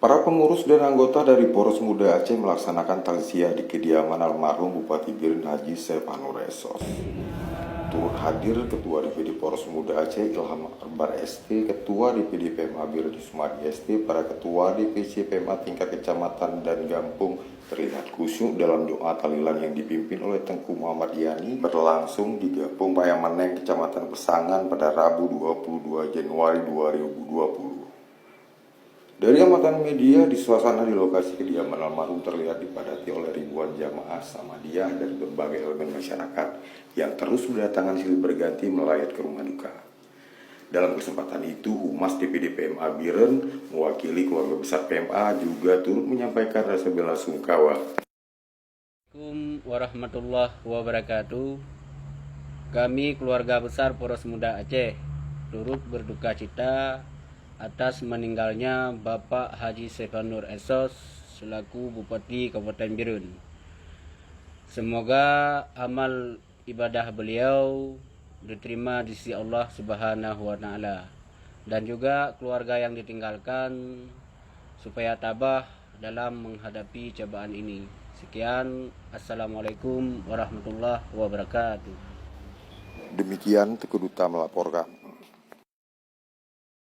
Para pengurus dan anggota dari Poros Muda Aceh melaksanakan takziah di kediaman almarhum Bupati Biren Haji Sefanur Esos. Turut hadir Ketua DPD Poros Muda Aceh Ilham Akbar ST, Ketua DPD PMA Biren Sumadi ST, para Ketua DPC PMA tingkat kecamatan dan Gampung terlihat khusyuk dalam doa tahlilan yang dipimpin oleh Tengku Muhammad Yani berlangsung di Gampung Payamaneng, Kecamatan Pesangan pada Rabu 22 Januari 2020. Dari amatan media, di suasana di lokasi kediaman almarhum terlihat dipadati oleh ribuan jamaah Samadiyah dari berbagai elemen masyarakat yang terus berdatangan silih berganti melayat ke rumah duka. Dalam kesempatan itu, Humas DPD PMA Biren mewakili keluarga besar PMA juga turut menyampaikan rasa bela sungkawa. Assalamualaikum warahmatullahi wabarakatuh. Kami keluarga besar Poros Muda Aceh turut berduka cita atas meninggalnya Bapak Haji Sefanur Esos selaku Bupati Kabupaten Biren. Semoga amal ibadah beliau diterima di sisi Allah Subhanahu wa taala, dan juga keluarga yang ditinggalkan supaya tabah dalam menghadapi cobaan ini. Sekian, Assalamualaikum warahmatullahi wabarakatuh. Demikian Teguh Duta melaporkan.